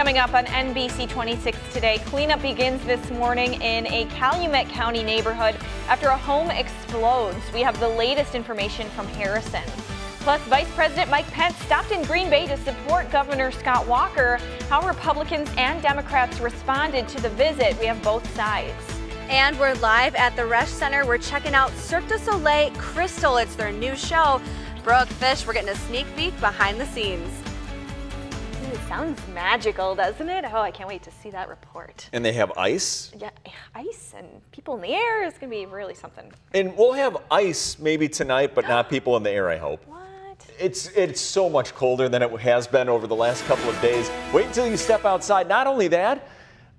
Coming up on NBC 26 today, cleanup begins this morning in a Calumet County neighborhood after a home explodes. We have the latest information from Harrison. Plus, Vice President Mike Pence stopped in Green Bay to support Governor Scott Walker. How Republicans and Democrats responded to the visit. We have both sides. And we're live at the Resch Center. We're checking out Cirque du Soleil Crystal. It's their new show. Brooke, Fish, we're getting a sneak peek behind the scenes. It sounds magical, doesn't it? Oh, I can't wait to see that report. And they have ice? Yeah, ice and people in the air. It's going to be really something. And we'll have ice maybe tonight, but not people in the air, I hope. What? It's so much colder than it has been over the last couple of days. Wait until you step outside. Not only that,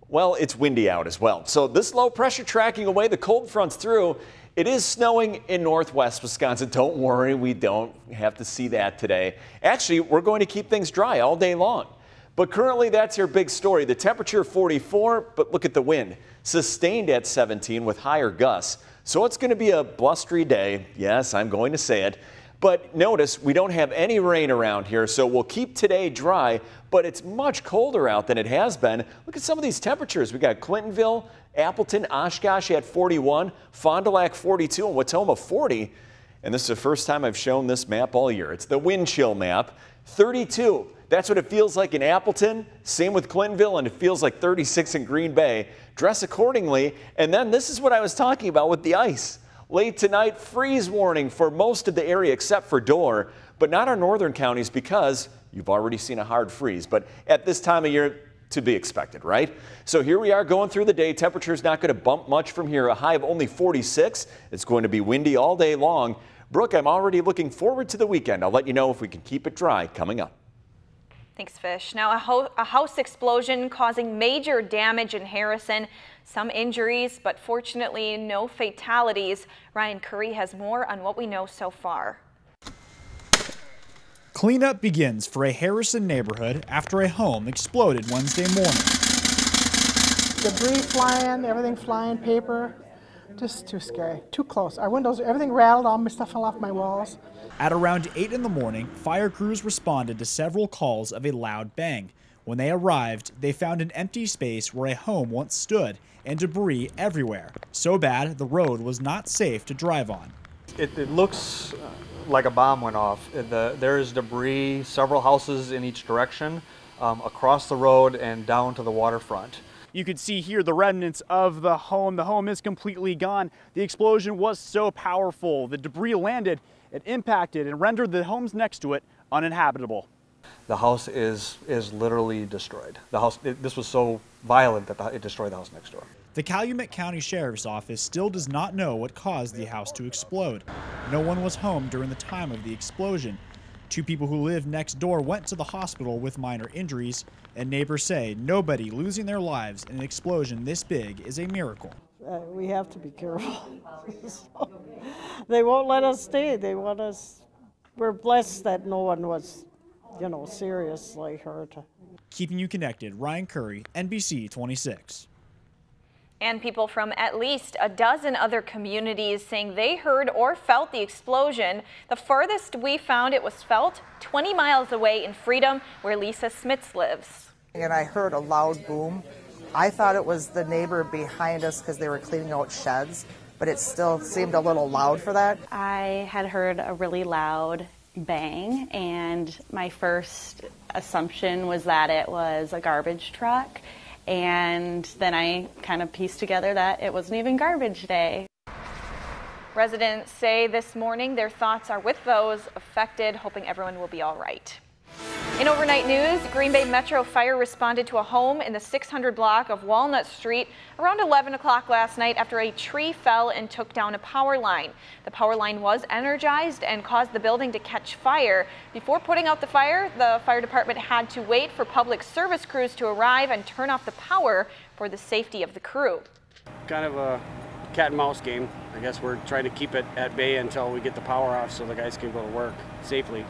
well, it's windy out as well. So this low pressure tracking away, the cold front's through. It is snowing in northwest Wisconsin. Don't worry, we don't have to see that today. Actually, we're going to keep things dry all day long. But currently, that's your big story. The temperature 44, but look at the wind. Sustained at 17 with higher gusts. So it's going to be a blustery day. Yes, I'm going to say it. But notice we don't have any rain around here, so we'll keep today dry, but it's much colder out than it has been. Look at some of these temperatures. We got Clintonville, Appleton, Oshkosh at 41, Fond du Lac 42, and Watoma 40. And this is the first time I've shown this map all year. It's the wind chill map. 32. That's what it feels like in Appleton. Same with Clintonville, and it feels like 36 in Green Bay. Dress accordingly. And then this is what I was talking about with the ice. Late tonight, freeze warning for most of the area except for Dorr, but not our northern counties because you've already seen a hard freeze. But at this time of year, to be expected, right? So here we are going through the day. Temperature's not going to bump much from here. A high of only 46. It's going to be windy all day long. Brooke, I'm already looking forward to the weekend. I'll let you know if we can keep it dry coming up. Thanks, Fish. Now, a house explosion causing major damage in Harrison. Some injuries, but fortunately no fatalities. Ryan Curry has more on what we know so far. Cleanup begins for a Harrison neighborhood after a home exploded Wednesday morning. Debris flying, everything flying, paper. Just too scary, too close. Our windows, everything rattled, all my stuff fell off my walls. At around 8 in the morning, fire crews responded to several calls of a loud bang. When they arrived, they found an empty space where a home once stood and debris everywhere. So bad, the road was not safe to drive on. It looks like a bomb went off. There is debris, several houses in each direction, across the road and down to the waterfront. You could see here the remnants of the home. The home is completely gone. The explosion was so powerful. The debris landed, it impacted and rendered the homes next to it uninhabitable. The house is literally destroyed. The house, this was so violent that it destroyed the house next door. The Calumet County Sheriff's Office still does not know what caused the house to explode. No one was home during the time of the explosion. 2 people who lived next door went to the hospital with minor injuries, and neighbors say nobody losing their lives in an explosion this big is a miracle. We have to be careful. They won't let us stay. They want us. We're blessed that no one was, seriously hurt. Keeping you connected, Ryan Curry, NBC 26. And people from at least a dozen other communities saying they heard or felt the explosion. The farthest we found it was felt 20 miles away in Freedom, where Lisa Smits lives. And I heard a loud boom. I thought it was the neighbor behind us because they were cleaning out sheds, but it still seemed a little loud for that. I had heard a really loud bang, and my first assumption was that it was a garbage truck. And then I kind of pieced together that it wasn't even garbage day. Residents say this morning their thoughts are with those affected, hoping everyone will be all right. In overnight news, Green Bay Metro Fire responded to a home in the 600 block of Walnut Street around 11 o'clock last night after a tree fell and took down a power line. The power line was energized and caused the building to catch fire. Before putting out the fire department had to wait for public service crews to arrive and turn off the power for the safety of the crew. Kind of a cat and mouse game. I guess we're trying to keep it at bay until we get the power off so the guys can go to work safely.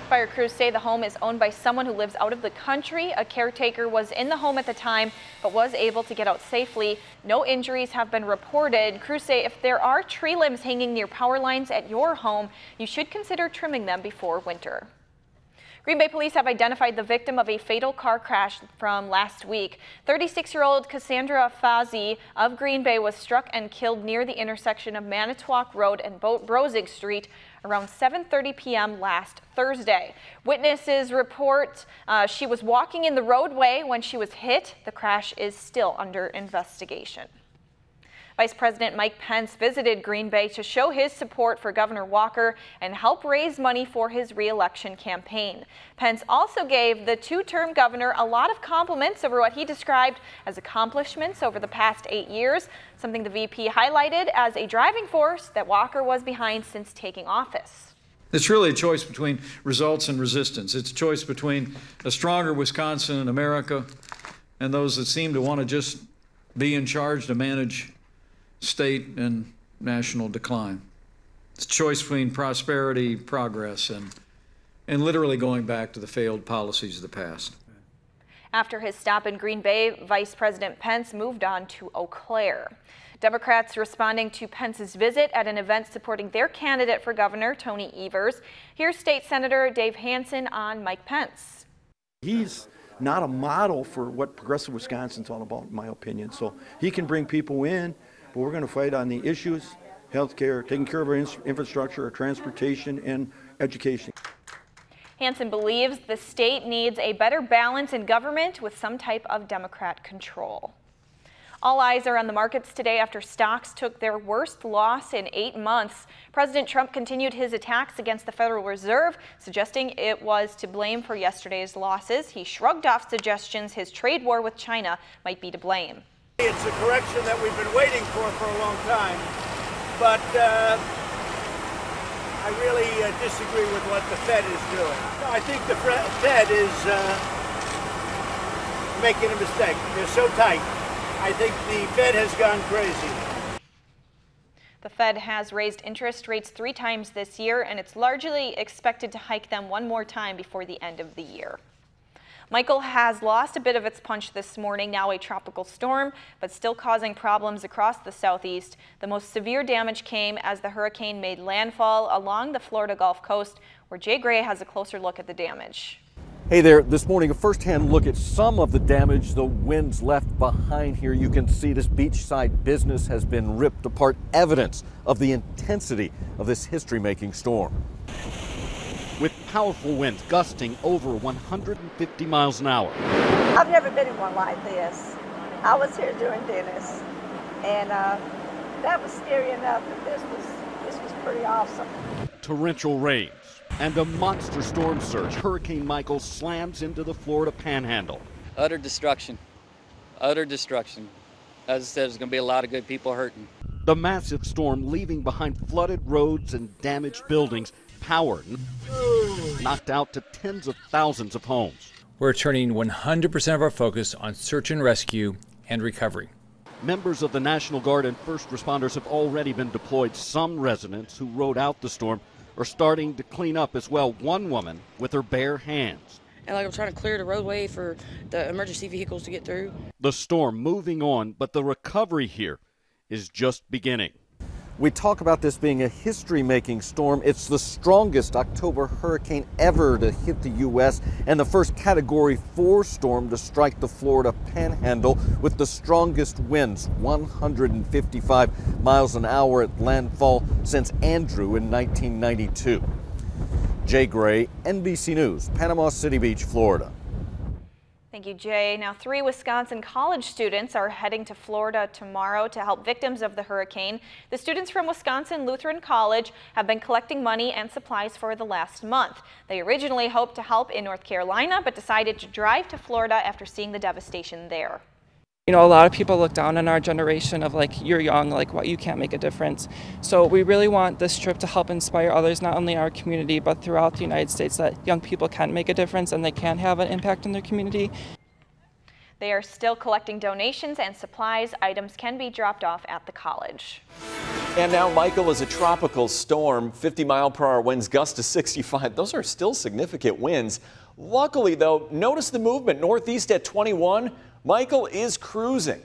Fire crews say the home is owned by someone who lives out of the country. A caretaker was in the home at the time, but was able to get out safely. No injuries have been reported. Crews say if there are tree limbs hanging near power lines at your home, you should consider trimming them before winter. Green Bay police have identified the victim of a fatal car crash from last week. 36-year-old Cassandra Fazzi of Green Bay was struck and killed near the intersection of Manitowoc Road and Brozig Street around 7:30 p.m. last Thursday. Witnesses report she was walking in the roadway when she was hit. The crash is still under investigation. Vice President Mike Pence visited Green Bay to show his support for Governor Walker and help raise money for his re-election campaign. Pence also gave the two-term governor a lot of compliments over what he described as accomplishments over the past 8 years, something the VP highlighted as a driving force that Walker was behind since taking office. It's really a choice between results and resistance. It's a choice between a stronger Wisconsin and America and those that seem to want to just be in charge to manage state and national decline. It's a choice between prosperity, progress, and literally going back to the failed policies of the past. After his stop in Green Bay, Vice President Pence moved on to Eau Claire. Democrats responding to Pence's visit at an event supporting their candidate for governor, Tony Evers. Here's State Senator Dave Hansen on Mike Pence. He's not a model for what progressive Wisconsin's all about, in my opinion. So he can bring people in, but we're going to fight on the issues, healthcare, taking care of our infrastructure, our transportation, and education. Hansen believes the state needs a better balance in government with some type of Democrat control. All eyes are on the markets today after stocks took their worst loss in 8 months. President Trump continued his attacks against the Federal Reserve, suggesting it was to blame for yesterday's losses. He shrugged off suggestions his trade war with China might be to blame. It's a correction that we've been waiting for a long time, but I really disagree with what the Fed is doing. I think the Fed is making a mistake. They're so tight. I think the Fed has gone crazy. The Fed has raised interest rates 3 times this year, and it's largely expected to hike them one more time before the end of the year. Michael has lost a bit of its punch this morning, now a tropical storm, but still causing problems across the southeast. The most severe damage came as the hurricane made landfall along the Florida Gulf Coast, where Jay Gray has a closer look at the damage. Hey there, this morning a first-hand look at some of the damage the winds left behind here. You can see this beachside business has been ripped apart, evidence of the intensity of this history-making storm. With powerful winds gusting over 150 miles an hour. I've never been in one like this. I was here doing Dennis, and that was scary enough, but this was pretty awesome. Torrential rains and a monster storm surge. Hurricane Michael slams into the Florida Panhandle. Utter destruction. Utter destruction. As I said, there's going to be a lot of good people hurting. The massive storm leaving behind flooded roads and damaged buildings. Power knocked out to tens of thousands of homes. We're turning 100% of our focus on search and rescue and recovery. Members of the National Guard and first responders have already been deployed. Some residents who rode out the storm are starting to clean up as well. One woman with her bare hands. And I'm trying to clear the roadway for the emergency vehicles to get through. The storm moving on, but the recovery here is just beginning. We talk about this being a history-making storm. It's the strongest October hurricane ever to hit the U.S. and the first Category 4 storm to strike the Florida Panhandle with the strongest winds, 155 miles an hour at landfall since Andrew in 1992. Jay Gray, NBC News, Panama City Beach, Florida. Thank you, Jay. Now, 3 Wisconsin college students are heading to Florida tomorrow to help victims of the hurricane. The students from Wisconsin Lutheran College have been collecting money and supplies for the last month. They originally hoped to help in North Carolina, but decided to drive to Florida after seeing the devastation there. You know, a lot of people look down on our generation of like, you're young, like what, you can't make a difference. So we really want this trip to help inspire others, not only our community, but throughout the United States, that young people can make a difference and they can have an impact in their community. They are still collecting donations and supplies. Items can be dropped off at the college. And now Michael is a tropical storm, 50-mile-per-hour winds, gusts to 65. Those are still significant winds. Luckily, though, notice the movement northeast at 21. Michael is cruising.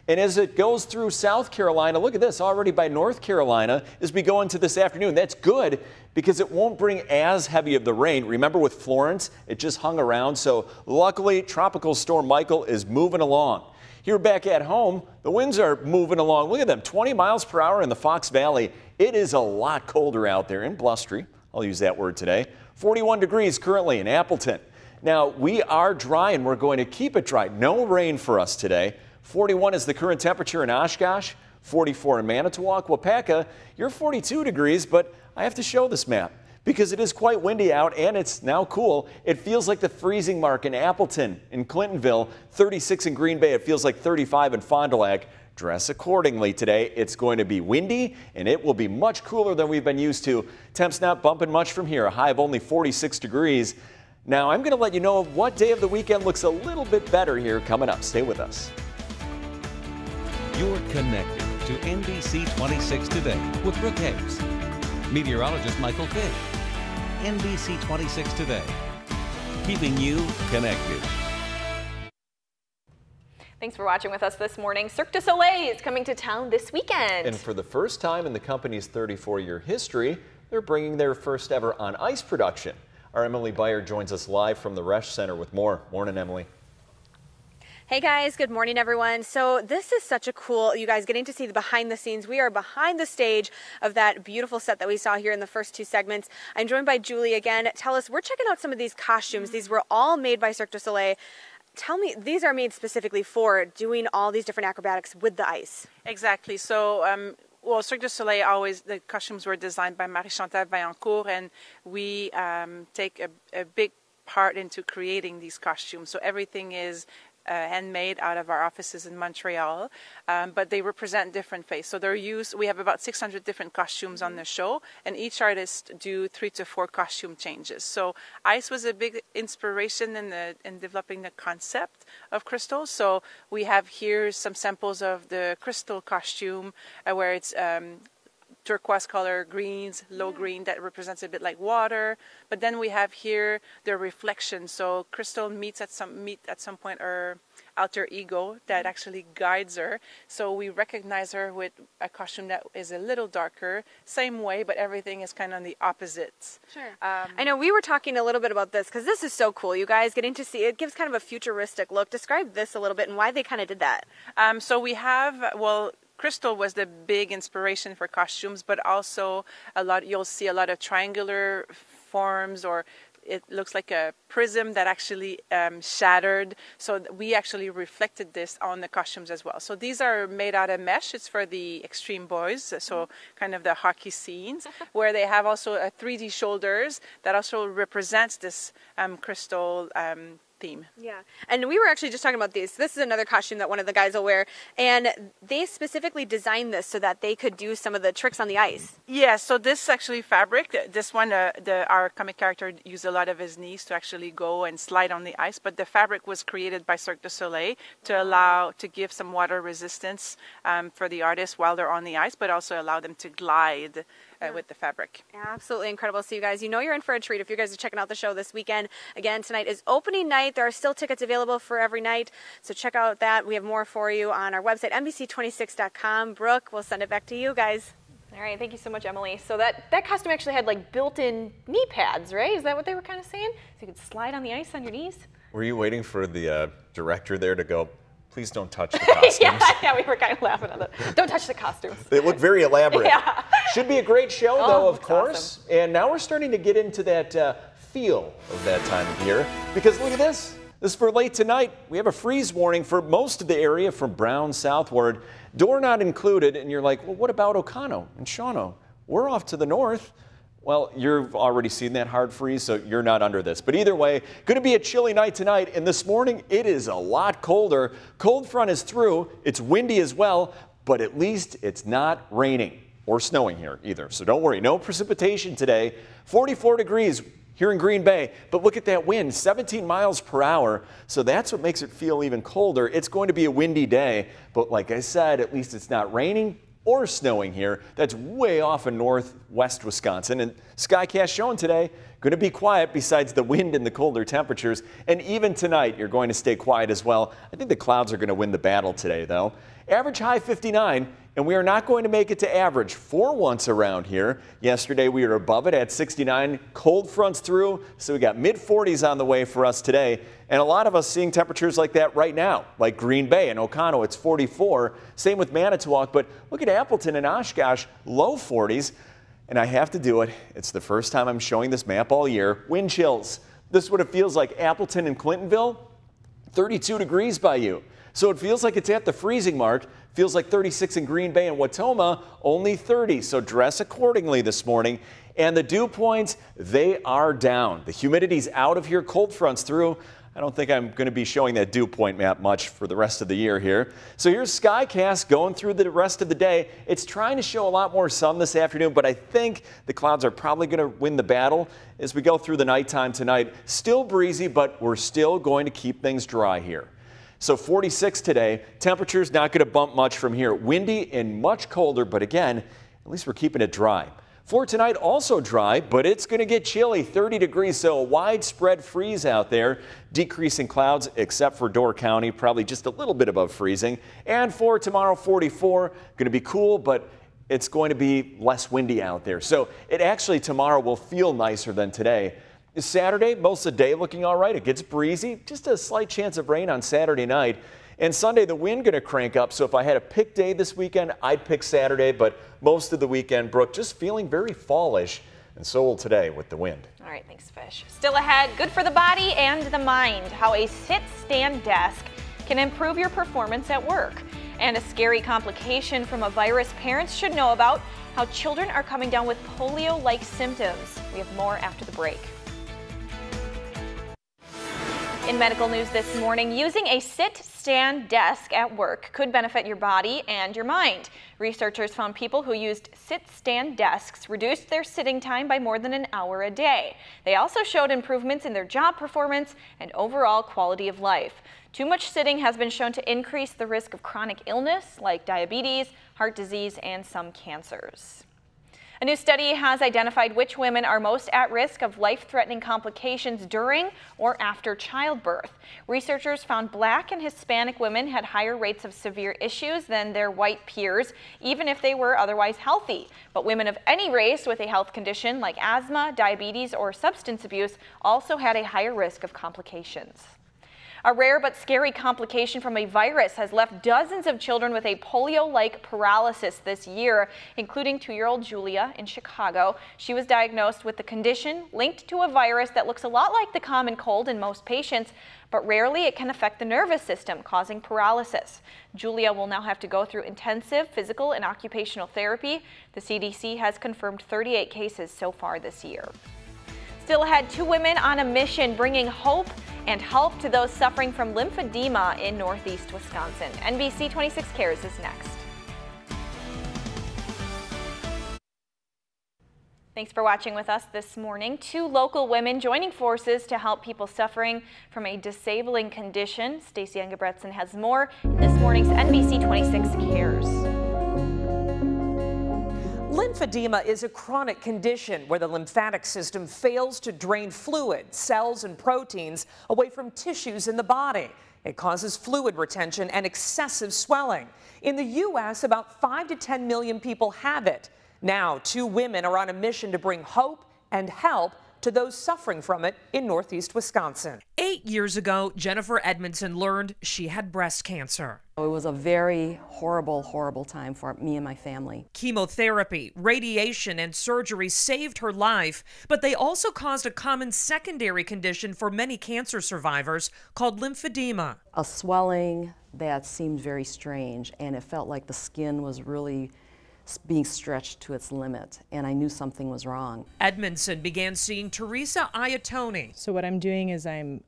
And as it goes through South Carolina, look at this, already by North Carolina as we go into this afternoon. That's good because it won't bring as heavy of the rain. Remember with Florence, it just hung around. So luckily, Tropical Storm Michael is moving along. Here back at home, the winds are moving along. Look at them, 20 miles per hour in the Fox Valley. It is a lot colder out there and blustery. I'll use that word today. 41 degrees currently in Appleton. Now, we are dry and we're going to keep it dry. No rain for us today. 41 is the current temperature in Oshkosh, 44 in Manitowoc. Wapaka, you're 42 degrees, but I have to show this map because it is quite windy out and it's now cool. It feels like the freezing mark in Appleton, in Clintonville, 36 in Green Bay. It feels like 35 in Fond du Lac. Dress accordingly today. It's going to be windy and it will be much cooler than we've been used to. Temps not bumping much from here, a high of only 46 degrees. Now, I'm going to let you know what day of the weekend looks a little bit better here coming up. Stay with us. You're connected to NBC 26 Today with Brooke Hayes. Meteorologist Michael Fish. NBC 26 Today. Keeping you connected. Thanks for watching with us this morning. Cirque du Soleil is coming to town this weekend. And for the first time in the company's 34-year history, they're bringing their first ever on ice production. Our Emily Beyer joins us live from the Resch Center with more. Morning, Emily. Hey guys, good morning everyone. So this is such a cool, you guys getting to see the behind the scenes. We are behind the stage of that beautiful set that we saw here in the first two segments. I'm joined by Julie again. Tell us, we're checking out some of these costumes. These were all made by Cirque du Soleil. Tell me, these are made specifically for doing all these different acrobatics with the ice. Exactly. So, well, Cirque du Soleil always, the costumes were designed by Marie-Chantal Vaillancourt, and we take a big part into creating these costumes. So everything is handmade out of our offices in Montreal, but they represent different faces. So they're used, we have about 600 different costumes on the show, and each artist do 3 to 4 costume changes. So ice was a big inspiration in developing the concept of crystal. So we have here some samples of the crystal costume where it's turquoise color, greens, low green, that represents a bit like water. But then we have here the reflection. So crystal meets at some point her alter ego that actually guides her. So we recognize her with a costume that is a little darker, same way, but everything is kind of on the opposites. Sure. I know we were talking a little bit about this because this is so cool. You guys getting to see it gives kind of a futuristic look. Describe this a little bit and why they kind of did that. So we have, well, crystal was the big inspiration for costumes, but also you'll see a lot of triangular forms, or it looks like a prism that actually shattered. So we actually reflected this on the costumes as well. So these are made out of mesh. It's for the extreme boys, so kind of the hockey scenes, where they have also a 3D shoulders that also represents this crystal theme. Yeah, and we were actually just talking about these. This is another costume that one of the guys will wear, and they specifically designed this so that they could do some of the tricks on the ice. Yeah, so this is actually fabric. This one, our comic character used a lot of his knees to actually go and slide on the ice, but the fabric was created by Cirque du Soleil to give some water resistance for the artists while they're on the ice, but also allow them to glide with the fabric. Absolutely incredible. So you guys, you know you're in for a treat if you guys are checking out the show this weekend. Again, tonight is opening night. There are still tickets available for every night, so check out that. We have more for you on our website, NBC26.com. Brooke, we'll send it back to you guys. All right, thank you so much, Emily. So that costume actually had like built-in knee pads, right? Is that what they were kind of saying? So you could slide on the ice on your knees? Were you waiting for the director there to go, please don't touch the costumes? yeah, we were kind of laughing at that. Don't touch the costumes. They look very elaborate. Yeah. Should be a great show, though, of course. Awesome. And now we're starting to get into that feel of that time of year. Because look at this. This is for late tonight. We have a freeze warning for most of the area from Brown southward. Door not included. And you're like, well, what about Oconto and Shawano? We're off to the north. Well, you've already seen that hard freeze, so you're not under this. But either way, going to be a chilly night tonight. And this morning, it is a lot colder. Cold front is through. It's windy as well, but at least it's not raining or snowing here either. So don't worry, no precipitation today. 44 degrees here in Green Bay, but look at that wind, 17 miles per hour. So that's what makes it feel even colder. It's going to be a windy day, but like I said, at least it's not raining or snowing here. That's way off in northwest Wisconsin. And Skycast showing today, going to be quiet besides the wind and the colder temperatures. And even tonight, you're going to stay quiet as well. I think the clouds are going to win the battle today, though. Average high 59, and we are not going to make it to average for once around here. Yesterday, we were above it at 69. Cold fronts through, so we got mid-40s on the way for us today. And a lot of us seeing temperatures like that right now, like Green Bay and Oconto, it's 44. Same with Manitowoc, but look at Appleton and Oshkosh, low 40s. And I have to do it. It's the first time I'm showing this map all year. Wind chills. This is what it feels like. Appleton and Clintonville, 32 degrees by you. So it feels like it's at the freezing mark. Feels like 36 in Green Bay and Watoma, only 30. So dress accordingly this morning. And the dew points, they are down. The humidity's out of here. Cold fronts through. I don't think I'm going to be showing that dew point map much for the rest of the year here. So here's Skycast going through the rest of the day. It's trying to show a lot more sun this afternoon, but I think the clouds are probably going to win the battle as we go through the nighttime tonight. Still breezy, but we're still going to keep things dry here. So 46 today. Temperatures not going to bump much from here. Windy and much colder, but again, at least we're keeping it dry. For tonight, also dry, but it's going to get chilly, 30 degrees, so a widespread freeze out there. Decreasing clouds, except for Door County, probably just a little bit above freezing. And for tomorrow, 44, going to be cool, but it's going to be less windy out there. So it actually tomorrow will feel nicer than today. Saturday, most of the day looking all right. It gets breezy, just a slight chance of rain on Saturday night. And Sunday, the wind going to crank up. So if I had a pick day this weekend, I'd pick Saturday. But most of the weekend, Brooke, just feeling very fallish. And so will today with the wind. All right, thanks, Fish. Still ahead, good for the body and the mind. How a sit-stand desk can improve your performance at work. And a scary complication from a virus parents should know about. How children are coming down with polio-like symptoms. We have more after the break. In medical news this morning, using a sit-stand desk at work could benefit your body and your mind. Researchers found people who used sit-stand desks reduced their sitting time by more than an hour a day. They also showed improvements in their job performance and overall quality of life. Too much sitting has been shown to increase the risk of chronic illness like diabetes, heart disease, and some cancers. A new study has identified which women are most at risk of life-threatening complications during or after childbirth. Researchers found Black and Hispanic women had higher rates of severe issues than their white peers, even if they were otherwise healthy. But women of any race with a health condition like asthma, diabetes, or substance abuse also had a higher risk of complications. A rare but scary complication from a virus has left dozens of children with a polio-like paralysis this year, including 2-year-old Julia in Chicago. She was diagnosed with the condition linked to a virus that looks a lot like the common cold in most patients, but rarely it can affect the nervous system, causing paralysis. Julia will now have to go through intensive physical and occupational therapy. The CDC has confirmed 38 cases so far this year. Still ahead, 2 women on a mission bringing hope and help to those suffering from lymphedema in northeast Wisconsin. NBC 26 Cares is next. Thanks for watching with us this morning. 2 local women joining forces to help people suffering from a disabling condition. Stacey Engebretson has more in this morning's NBC 26 Cares. Lymphedema is a chronic condition where the lymphatic system fails to drain fluid, cells, and proteins away from tissues in the body. It causes fluid retention and excessive swelling. In the U.S., about 5 to 10 million people have it. Now, 2 women are on a mission to bring hope and help to those suffering from it in northeast Wisconsin. 8 years ago, Jennifer Edmondson learned she had breast cancer. It was a very horrible time for me and my family. Chemotherapy, radiation, and surgery saved her life, but they also caused a common secondary condition for many cancer survivors called lymphedema. A swelling that seemed very strange, and it felt like the skin was really being stretched to its limit, and I knew something was wrong. Edmondson began seeing Teresa Iatoni. So what I'm doing is I'm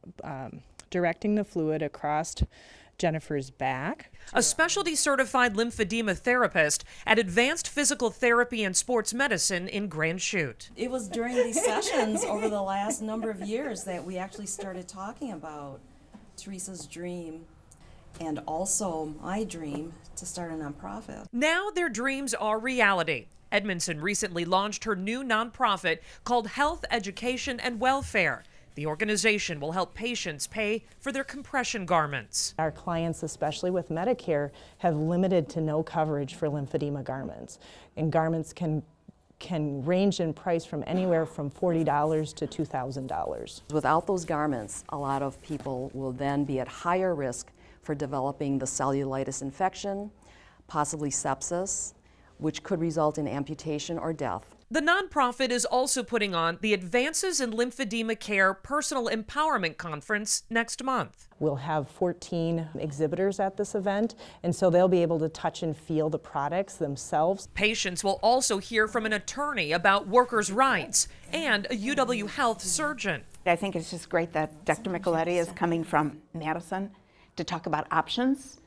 directing the fluid across Jennifer's back. A specialty certified lymphedema therapist at Advanced Physical Therapy and Sports Medicine in Grand Chute. It was during these sessions over the last number of years that we actually started talking about Teresa's dream. and also my dream to start a nonprofit. Now their dreams are reality. Edmondson recently launched her new nonprofit called Health, Education, and Welfare. The organization will help patients pay for their compression garments. Our clients, especially with Medicare, have limited to no coverage for lymphedema garments. And garments can range in price from anywhere from $40 to $2,000. Without those garments, a lot of people will then be at higher risk for developing the cellulitis infection, possibly sepsis, which could result in amputation or death. The nonprofit is also putting on the Advances in Lymphedema Care Personal Empowerment Conference next month. We'll have 14 exhibitors at this event, and so they'll be able to touch and feel the products themselves. Patients will also hear from an attorney about workers' rights and a UW Health surgeon. I think it's just great that Dr. Micheletti is coming from Madison to talk about options.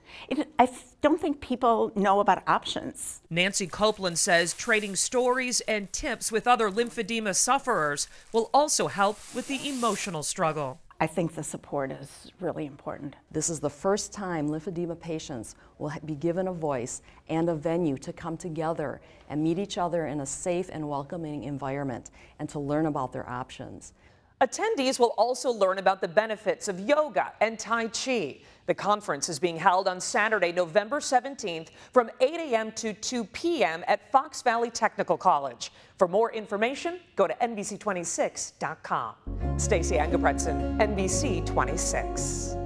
I don't think people know about options. Nancy Copeland says trading stories and tips with other lymphedema sufferers will also help with the emotional struggle. I think the support is really important. This is the first time lymphedema patients will be given a voice and a venue to come together and meet each other in a safe and welcoming environment and to learn about their options. Attendees will also learn about the benefits of yoga and Tai Chi. The conference is being held on Saturday, November 17th from 8 a.m. to 2 p.m. at Fox Valley Technical College. For more information, go to NBC26.com. Stacey Angepretson, NBC 26.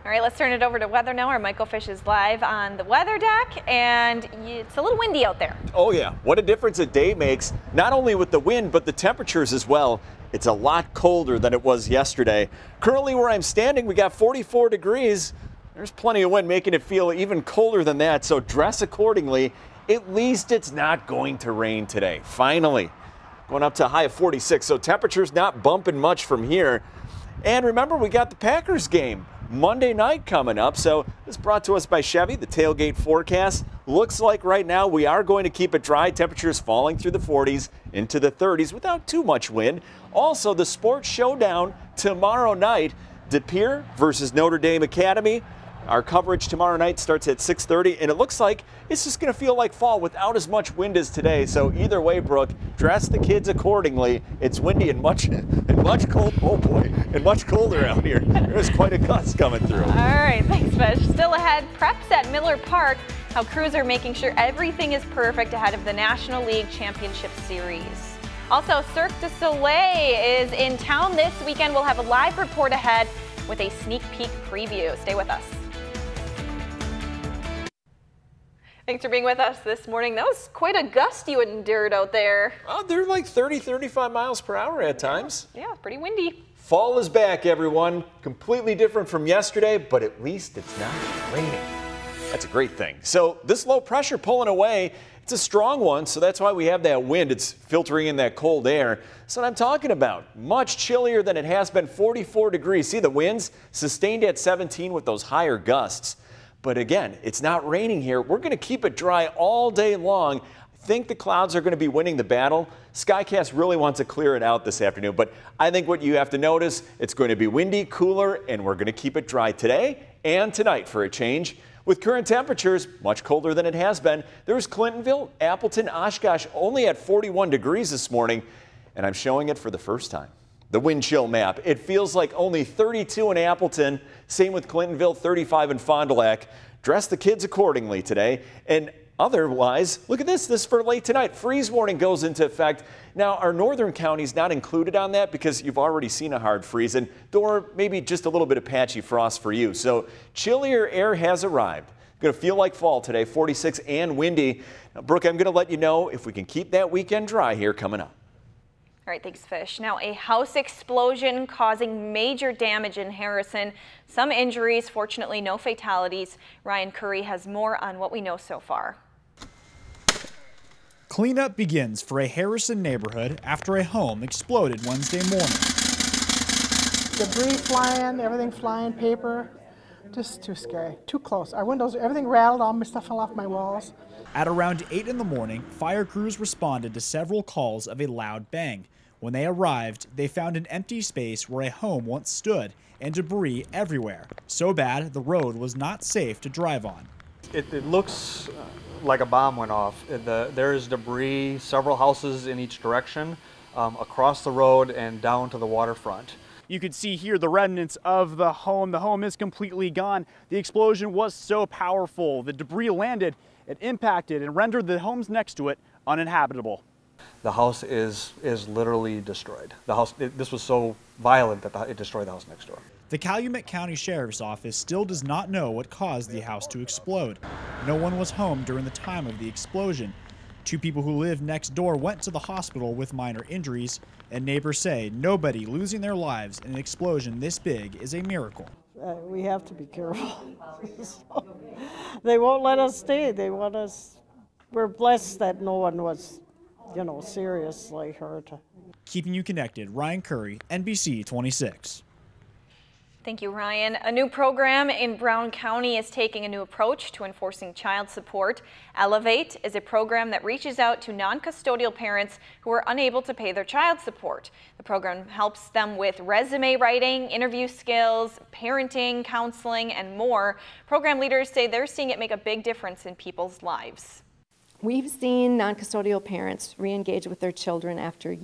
All right, let's turn it over to weather now. Our Michael Fish is live on the weather deck, and it's a little windy out there. Oh yeah, what a difference a day makes, not only with the wind, but the temperatures as well. It's a lot colder than it was yesterday. Currently where I'm standing, we got 44 degrees. There's plenty of wind making it feel even colder than that, so dress accordingly. At least it's not going to rain today. Finally, going up to a high of 46, so temperatures not bumping much from here. And remember, we got the Packers game Monday night coming up, so this is brought to us by Chevy. The tailgate forecast looks like right now we are going to keep it dry. Temperatures falling through the 40s into the 30s without too much wind. Also, the sports showdown tomorrow night, De Pere versus Notre Dame Academy. Our coverage tomorrow night starts at 6:30, and it looks like it's just going to feel like fall without as much wind as today. So either way, Brooke, dress the kids accordingly. It's windy and much cold. Oh boy, and much colder out here. There's quite a gust coming through. All right, thanks, Fish. Still ahead, preps at Miller Park. How crews are making sure everything is perfect ahead of the National League Championship Series. Also, Cirque du Soleil is in town this weekend. We'll have a live report ahead with a sneak peek preview. Stay with us. Thanks for being with us this morning. That was quite a gust you endured out there. Oh, they're like 30, 35 miles per hour at times. Yeah, pretty windy. Fall is back, everyone. Completely different from yesterday, but at least it's not raining. That's a great thing. So this low pressure pulling away, it's a strong one, so that's why we have that wind. It's filtering in that cold air. That's what I'm talking about. Much chillier than it has been, 44 degrees. See the winds sustained at 17 with those higher gusts. But again, it's not raining here. We're going to keep it dry all day long. I think the clouds are going to be winning the battle. Skycast really wants to clear it out this afternoon, but I think what you have to notice, it's going to be windy, cooler, and we're going to keep it dry today and tonight for a change. With current temperatures much colder than it has been, there's Clintonville, Appleton, Oshkosh only at 41 degrees this morning, and I'm showing it for the first time. The wind chill map. It feels like only 32 in Appleton. Same with Clintonville, 35 in Fond du Lac. Dress the kids accordingly today. And otherwise, look at this. This for late tonight. Freeze warning goes into effect. Now, our northern counties not included on that because you've already seen a hard freeze and or maybe just a little bit of patchy frost for you. So chillier air has arrived. Going to feel like fall today, 46 and windy. Now, Brooke, I'm going to let you know if we can keep that weekend dry here coming up. All right, thanks, Fish. Now, a house explosion causing major damage in Harrison. Some injuries, fortunately no fatalities. Ryan Curry has more on what we know so far. Cleanup begins for a Harrison neighborhood after a home exploded Wednesday morning. Debris flying, everything flying, paper. Just too scary, too close. Our windows, everything rattled, all my stuff fell off my walls. At around 8 in the morning, fire crews responded to several calls of a loud bang. When they arrived, they found an empty space where a home once stood and debris everywhere, so bad the road was not safe to drive on. It looks like a bomb went off. There is debris, several houses in each direction, across the road and down to the waterfront. You could see here the remnants of the home. The home is completely gone. The explosion was so powerful. The debris landed, it impacted and rendered the homes next to it uninhabitable. The house is literally destroyed. This was so violent that it destroyed the house next door. The Calumet County Sheriff's Office still does not know what caused the house to explode. No one was home during the time of the explosion. 2 people who lived next door went to the hospital with minor injuries, and neighbors say nobody losing their lives in an explosion this big is a miracle. We have to be careful. They won't let us stay. They want us. We're blessed that no one was, seriously hurt. Keeping you connected, Ryan Curry, NBC 26. Thank you, Ryan. A new program in Brown County is taking a new approach to enforcing child support. Elevate is a program that reaches out to non-custodial parents who are unable to pay their child support. The program helps them with resume writing, interview skills, parenting, counseling, and more. Program leaders say they're seeing it make a big difference in people's lives. We've seen non-custodial parents re-engage with their children after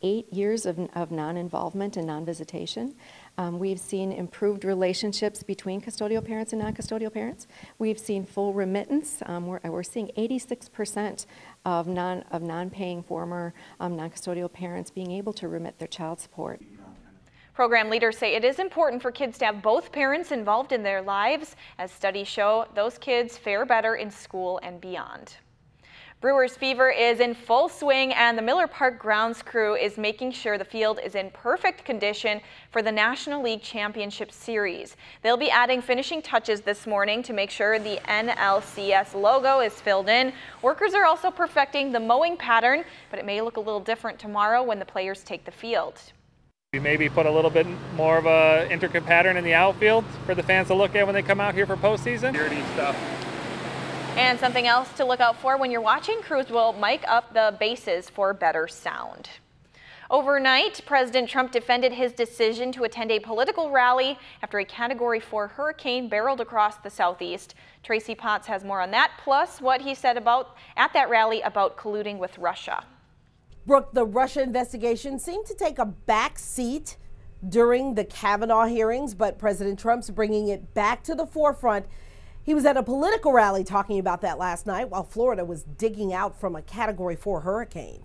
8 years of non-involvement and non-visitation. We've seen improved relationships between custodial parents and non-custodial parents. We've seen full remittance. We're seeing 86% of non-paying former non-custodial parents being able to remit their child support. Program leaders say it is important for kids to have both parents involved in their lives. As studies show, those kids fare better in school and beyond. Brewers fever is in full swing, and the Miller Park grounds crew is making sure the field is in perfect condition for the National League Championship Series. They'll be adding finishing touches this morning to make sure the NLCS logo is filled in. Workers are also perfecting the mowing pattern, but it may look a little different tomorrow when the players take the field. We maybe put a little bit more of a intricate pattern in the outfield for the fans to look at when they come out here for postseason. Security stuff. And something else to look out for when you're watching, crews will mic up the bases for better sound. Overnight, President Trump defended his decision to attend a political rally after a Category 4 hurricane barreled across the southeast. Tracy Potts has more on that, plus what he said at that rally about colluding with Russia. Brooke, the Russia investigation seemed to take a back seat during the Kavanaugh hearings, but President Trump's bringing it back to the forefront. He was at a political rally talking about that last night while Florida was digging out from a Category 4 hurricane.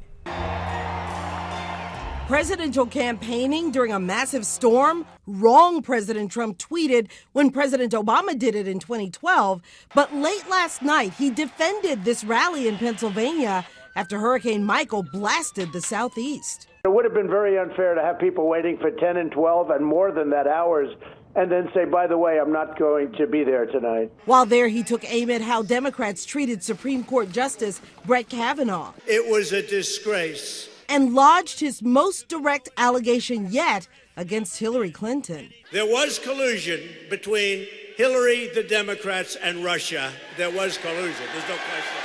Presidential campaigning during a massive storm? Wrong, President Trump tweeted when President Obama did it in 2012. But late last night, he defended this rally in Pennsylvania after Hurricane Michael blasted the southeast. It would have been very unfair to have people waiting for 10 and 12 and more than that hours and then say, by the way, I'm not going to be there tonight. While there, he took aim at how Democrats treated Supreme Court Justice Brett Kavanaugh. It was a disgrace. And lodged his most direct allegation yet against Hillary Clinton. There was collusion between Hillary, the Democrats, and Russia. There was collusion. There's no question.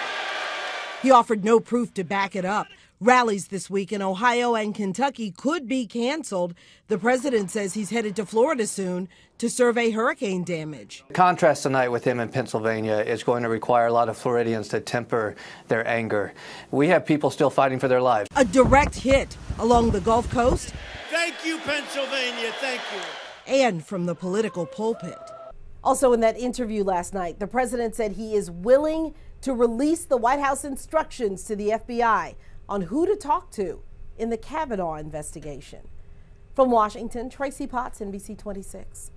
He offered no proof to back it up. Rallies this week in Ohio and Kentucky could be canceled. The president says he's headed to Florida soon to survey hurricane damage. Contrast tonight with him in Pennsylvania is going to require a lot of Floridians to temper their anger. We have people still fighting for their lives. A direct hit along the Gulf Coast. Thank you, Pennsylvania. Thank you. And from the political pulpit. Also in that interview last night, the president said he is willing to release the White House instructions to the FBI on who to talk to in the Kavanaugh investigation. From Washington, Tracy Potts, NBC 26.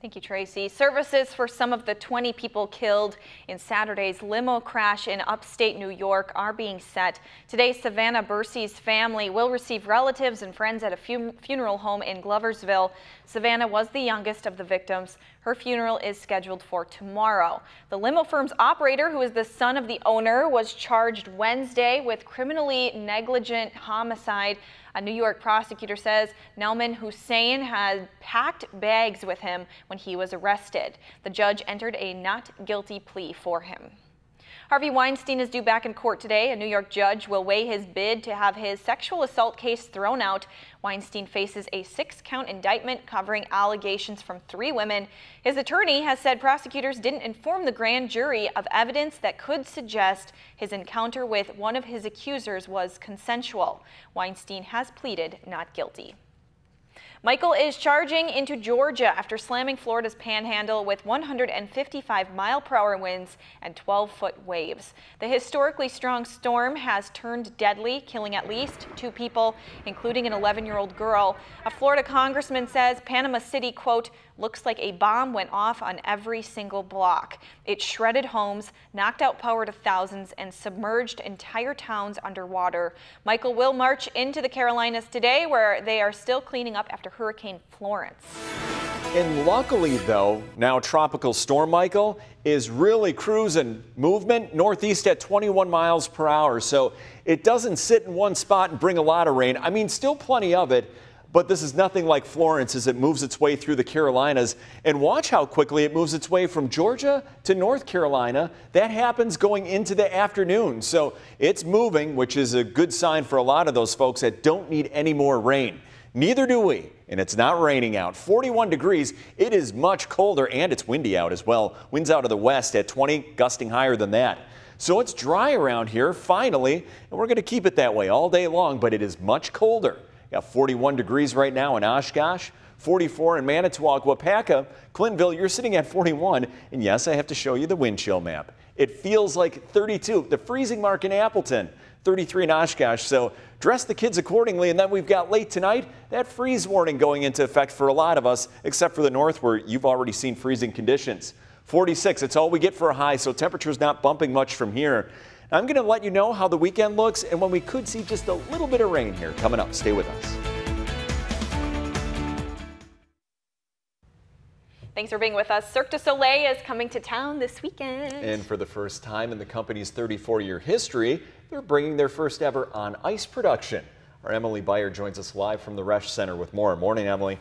Thank you, Tracy. Services for some of the 20 people killed in Saturday's limo crash in upstate New York are being set. Today, Savannah Bursey's family will receive relatives and friends at a funeral home in Gloversville. Savannah was the youngest of the victims. Her funeral is scheduled for tomorrow. The limo firm's operator, who is the son of the owner, was charged Wednesday with criminally negligent homicide. A New York prosecutor says Nauman Hussein had packed bags with him when he was arrested. The judge entered a not guilty plea for him. Harvey Weinstein is due back in court today. A New York judge will weigh his bid to have his sexual assault case thrown out. Weinstein faces a 6-count indictment covering allegations from 3 women. His attorney has said prosecutors didn't inform the grand jury of evidence that could suggest his encounter with one of his accusers was consensual. Weinstein has pleaded not guilty. Michael is charging into Georgia after slamming Florida's panhandle with 155-mile-per-hour winds and 12-foot waves. The historically strong storm has turned deadly, killing at least 2 people, including an 11-year-old girl. A Florida congressman says Panama City, quote, looks like a bomb went off on every single block. It shredded homes, knocked out power to thousands, and submerged entire towns underwater. Michael will march into the Carolinas today, where they are still cleaning up after Hurricane Florence. And luckily, though, now Tropical Storm Michael is really cruising movement northeast at 21 miles per hour. So it doesn't sit in one spot and bring a lot of rain. I mean, still plenty of it. But this is nothing like Florence as it moves its way through the Carolinas. And watch how quickly it moves its way from Georgia to North Carolina. That happens going into the afternoon. So it's moving, which is a good sign for a lot of those folks that don't need any more rain. Neither do we. And it's not raining out. 41 degrees. It is much colder, and it's windy out as well. Winds out of the west at 20, gusting higher than that. So it's dry around here, finally, and we're going to keep it that way all day long, but it is much colder. Got 41 degrees right now in Oshkosh, 44 in Manitowoc, Wapaka. Clintonville, you're sitting at 41. And yes, I have to show you the wind chill map. It feels like 32. The freezing mark in Appleton, 33 in Oshkosh. So dress the kids accordingly. And then we've got late tonight, that freeze warning going into effect for a lot of us, except for the north where you've already seen freezing conditions. 46, it's all we get for a high, so temperature's not bumping much from here. I'm going to let you know how the weekend looks and when we could see just a little bit of rain here coming up. Stay with us. Thanks for being with us. Cirque du Soleil is coming to town this weekend. And for the first time in the company's 34-year history, they're bringing their first ever on-ice production. Our Emily Beyer joins us live from the Resch Center with more. Morning, Emily.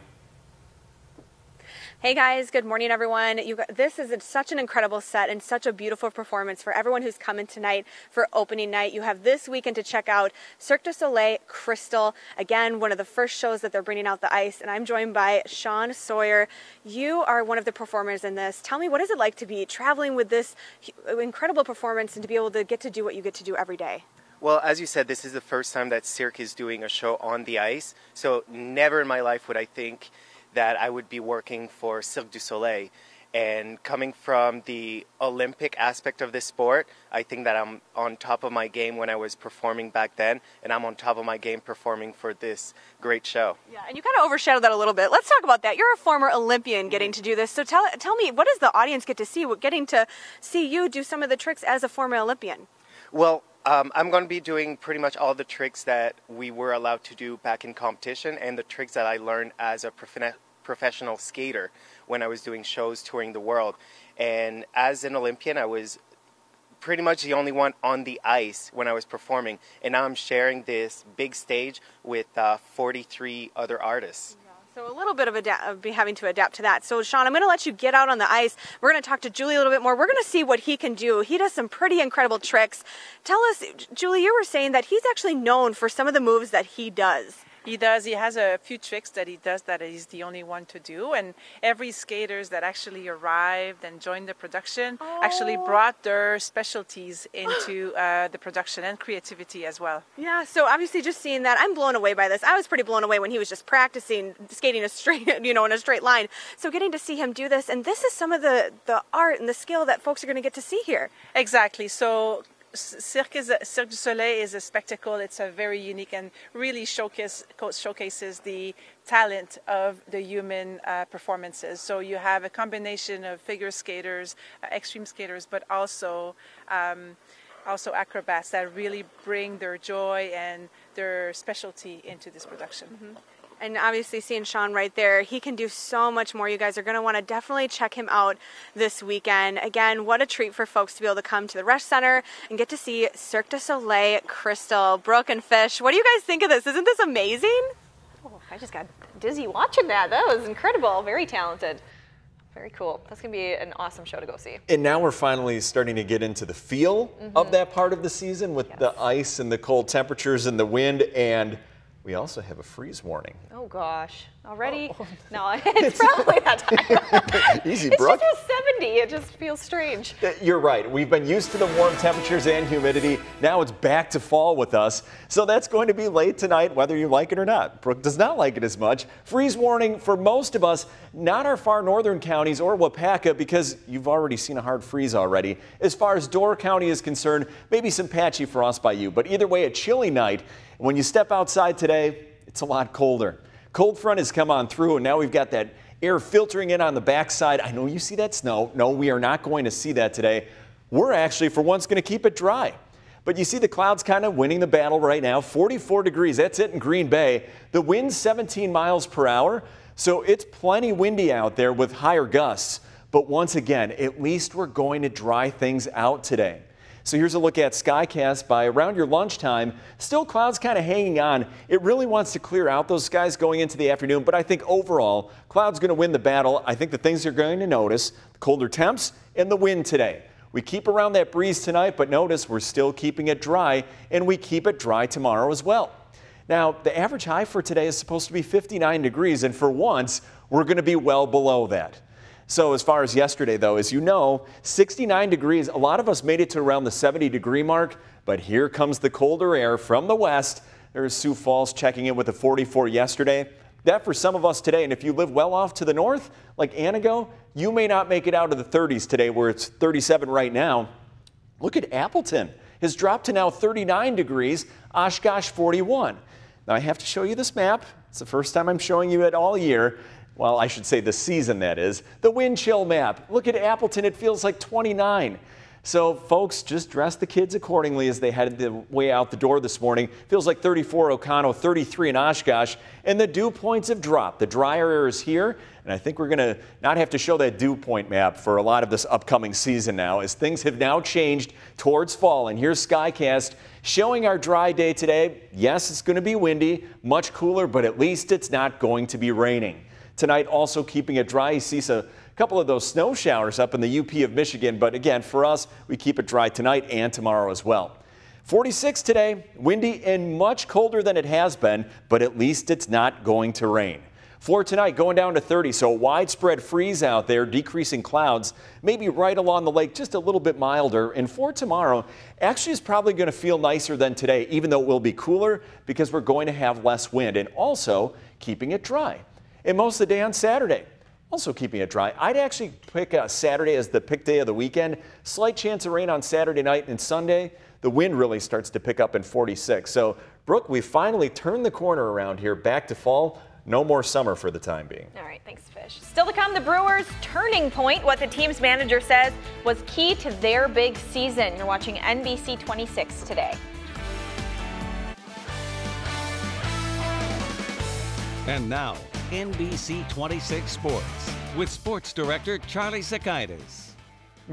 Hey guys, good morning everyone. This is such an incredible set and such a beautiful performance for everyone who's coming tonight for opening night. You have this weekend to check out Cirque du Soleil Crystal. Again, one of the first shows that they're bringing out the ice, and I'm joined by Sean Sawyer. You are one of the performers in this. Tell me, what is it like to be traveling with this incredible performance and to be able to get to do what you get to do every day? Well, as you said, this is the first time that Cirque is doing a show on the ice, so never in my life would I think that I would be working for Cirque du Soleil. And coming from the Olympic aspect of this sport, I think that I'm on top of my game when I was performing back then, and I'm on top of my game performing for this great show. Yeah, and you kind of overshadowed that a little bit. Let's talk about that. You're a former Olympian getting to do this, so tell me, what does the audience get to see, getting to see you do some of the tricks as a former Olympian? Well, I'm going to be doing pretty much all the tricks that we were allowed to do back in competition and the tricks that I learned as a professional skater when I was doing shows touring the world. And as an Olympian, I was pretty much the only one on the ice when I was performing. And now I'm sharing this big stage with 43 other artists. So a little bit of having to adapt to that. So Sean, I'm going to let you get out on the ice. We're going to talk to Julie a little bit more. We're going to see what he can do. He does some pretty incredible tricks. Tell us, Julie, you were saying that he's actually known for some of the moves that he does. He does. He has a few tricks that he does that he's the only one to do. And every skaters that actually arrived and joined the production actually brought their specialties into the production and creativity as well. Yeah, so obviously just seeing that, I'm blown away by this. I was pretty blown away when he was just practicing skating a straight, in a straight line. So getting to see him do this, and this is some of the art and the skill that folks are going to get to see here. Exactly. So Cirque du Soleil is a spectacle. It's a very unique and really showcases the talent of the human performances. So you have a combination of figure skaters, extreme skaters, but also acrobats that really bring their joy and their specialty into this production. Mm-hmm. And obviously seeing Sean right there, he can do so much more. You guys are going to want to definitely check him out this weekend. Again, what a treat for folks to be able to come to the Resch Center and get to see Cirque du Soleil Crystal. Brooke and Fish, what do you guys think of this? Isn't this amazing? Oh, I just got dizzy watching that. That was incredible. Very talented. very cool. That's going to be an awesome show to go see. And now we're finally starting to get into the feel of that part of the season with the ice and the cold temperatures and the wind, and we also have a freeze warning. Oh gosh, already? No, it's probably that time. Easy, It's Brooke. just 70. It just feels strange. You're right. We've been used to the warm temperatures and humidity. Now it's back to fall with us. So that's going to be late tonight, whether you like it or not. Brooke does not like it as much. Freeze warning for most of us, not our far northern counties or Wapaka, because you've already seen a hard freeze already. As far as Door County is concerned, maybe some patchy frost by you. But either way, a chilly night. When you step outside today, it's a lot colder. Cold front has come on through, and now we've got that air filtering in on the backside. I know you see that snow. No, we are not going to see that today. We're actually, for once, going to keep it dry. But you see the clouds kind of winning the battle right now. 44 degrees, that's it in Green Bay. The wind's 17 miles per hour, so it's plenty windy out there with higher gusts. But once again, at least we're going to dry things out today. So here's a look at Skycast by around your lunchtime. Still clouds kind of hanging on. It really wants to clear out those skies going into the afternoon, but I think overall, clouds going to win the battle. I think the things you're going to notice, the colder temps and the wind today. We keep around that breeze tonight, but notice we're still keeping it dry, and we keep it dry tomorrow as well. Now, the average high for today is supposed to be 59 degrees, and for once, we're going to be well below that. So as far as yesterday, though, as you know, 69 degrees. A lot of us made it to around the 70-degree mark, but here comes the colder air from the west. There's Sioux Falls checking in with a 44 yesterday. That for some of us today, and if you live well off to the north, like Anago, you may not make it out of the 30s today, where it's 37 right now. Look at Appleton. Has dropped to now 39 degrees, Oshkosh 41. Now I have to show you this map. It's the first time I'm showing you it all year. Well, I should say the season, that is. The wind chill map. Look at Appleton, it feels like 29. So folks, just dress the kids accordingly as they headed the way out the door this morning. Feels like 34 Oconto, 33 in Oshkosh, and the dew points have dropped. The drier air is here, and I think we're going to not have to show that dew point map for a lot of this upcoming season now, as things have now changed towards fall. And here's Skycast showing our dry day today. Yes, it's going to be windy, much cooler, but at least it's not going to be raining. Tonight, also keeping it dry. You see a couple of those snow showers up in the UP of Michigan, but again, for us, we keep it dry tonight and tomorrow as well. 46 today, windy and much colder than it has been, but at least it's not going to rain. For tonight, going down to 30, so a widespread freeze out there, decreasing clouds, maybe right along the lake, just a little bit milder. And for tomorrow, actually is probably going to feel nicer than today, even though it will be cooler because we're going to have less wind and also keeping it dry. And most of the day on Saturday, also keeping it dry. I'd actually pick Saturday as the pick day of the weekend. Slight chance of rain on Saturday night and Sunday. The wind really starts to pick up in 46. So, Brooke, we finally turned the corner around here, back to fall. No more summer for the time being. All right, thanks, Fish. Still to come, the Brewers' turning point, what the team's manager says was key to their big season. You're watching NBC 26 today. And now, NBC 26 Sports with Sports Director Charlie Sakaitis.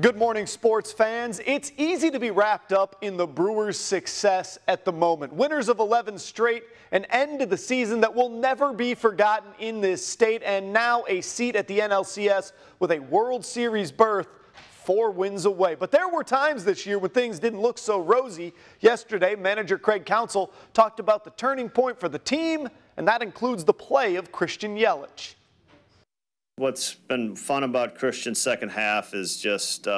Good morning, sports fans. It's easy to be wrapped up in the Brewers' success at the moment. Winners of 11 straight, an end to the season that will never be forgotten in this state, and now a seat at the NLCS with a World Series berth 4 wins away. But there were times this year when things didn't look so rosy. Yesterday, manager Craig Counsell talked about the turning point for the team, and that includes the play of Christian Yelich. What's been fun about Christian's second half is just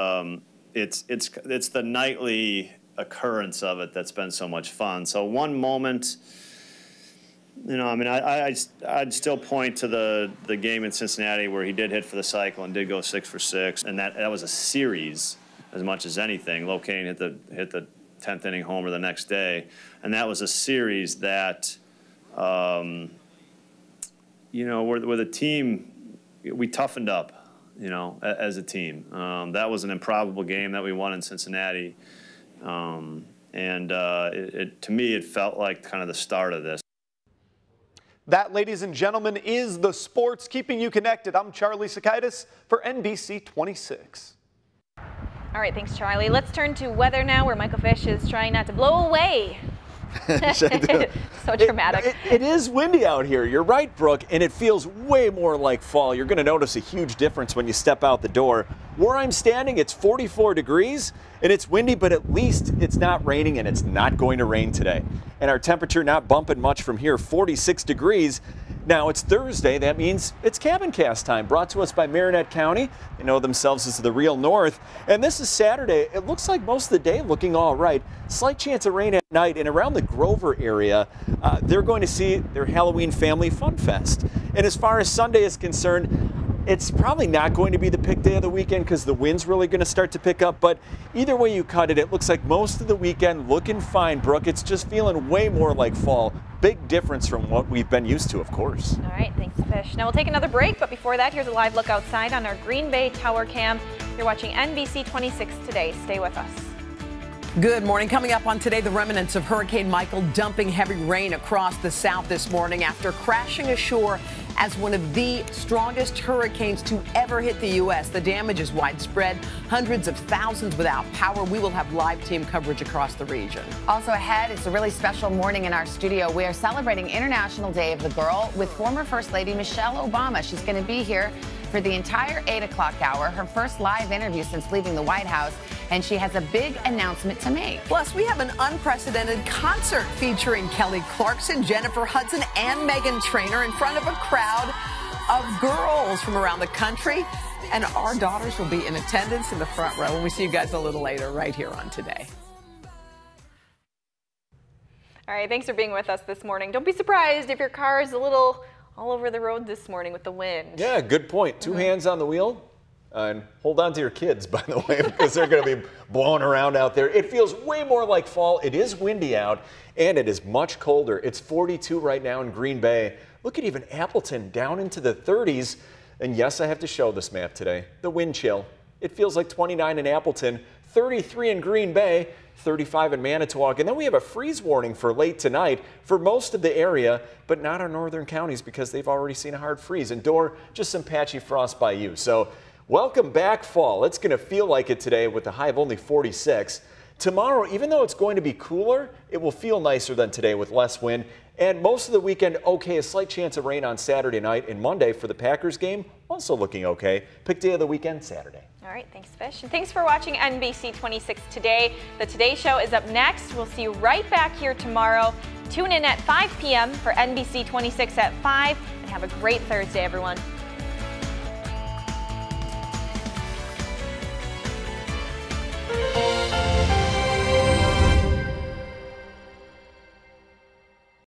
it's the nightly occurrence of it that's been so much fun. So one moment, you know, I mean, I'd still point to the game in Cincinnati where he did hit for the cycle and did go 6 for 6, and that was a series as much as anything. Locaine hit the 10th inning homer the next day, and that was a series that, you know, where the team. We toughened up, you know, as a team. That was an improbable game that we won in Cincinnati. To me, it felt like kind of the start of this. That, ladies and gentlemen, is the sports keeping you connected. I'm Charlie Sakaitis for NBC 26. All right, thanks, Charlie. Let's turn to weather now, where Michael Fish is trying not to blow away So dramatic. It is windy out here. You're right, Brooke, and it feels way more like fall. You're going to notice a huge difference when you step out the door. Where I'm standing, it's 44 degrees, and it's windy, but at least it's not raining, and it's not going to rain today. And our temperature not bumping much from here, 46 degrees. Now, it's Thursday. That means it's Cabin Cast time, brought to us by Marinette County. They know themselves as the real North. And this is Saturday. It looks like most of the day looking all right. Slight chance of rain at night. And around the Grover area, they're going to see their Halloween Family Fun Fest. And as far as Sunday is concerned, it's probably not going to be the pick day of the weekend because the wind's really going to start to pick up. But either way you cut it, it looks like most of the weekend looking fine, Brooke. It's just feeling way more like fall. Big difference from what we've been used to, of course. All right, thanks, Fish. Now we'll take another break, but before that, here's a live look outside on our Green Bay Tower Cam. You're watching NBC 26 today. Stay with us. Good morning. Coming up on Today, the remnants of Hurricane Michael dumping heavy rain across the south this morning after crashing ashore as one of the strongest hurricanes to ever hit the U.S. The damage is widespread. Hundreds of thousands without power. We will have live team coverage across the region. Also ahead, it's a really special morning in our studio. We are celebrating International Day of the Girl with former First Lady Michelle Obama. She's going to be here for the entire 8 o'clock hour, her first live interview since leaving the White House, and she has a big announcement to make. Plus, we have an unprecedented concert featuring Kelly Clarkson, Jennifer Hudson, and Meghan Trainor in front of a crowd of girls from around the country, and our daughters will be in attendance in the front row. And we see you guys a little later right here on Today. All right, thanks for being with us this morning. Don't be surprised if your car is a little all over the road this morning with the wind. Yeah, good point. Two hands on the wheel. And hold on to your kids, by the way, because they're going to be blowing around out there. It feels way more like fall. It is windy out, and it is much colder. It's 42 right now in Green Bay. Look at even Appleton down into the 30s. And yes, I have to show this map today. The wind chill. It feels like 29 in Appleton, 33 in Green Bay, 35 in Manitowoc. And then we have a freeze warning for late tonight for most of the area, but not our northern counties because they've already seen a hard freeze. And Dorr, just some patchy frost by you. So welcome back, fall. It's going to feel like it today with a high of only 46. Tomorrow, even though it's going to be cooler, it will feel nicer than today with less wind. And most of the weekend, okay, a slight chance of rain on Saturday night and Monday for the Packers game, also looking okay. Pick day of the weekend, Saturday. All right, thanks, Fish. And thanks for watching NBC 26 today. The Today Show is up next. We'll see you right back here tomorrow. Tune in at 5 p.m. for NBC 26 at 5, and have a great Thursday, everyone.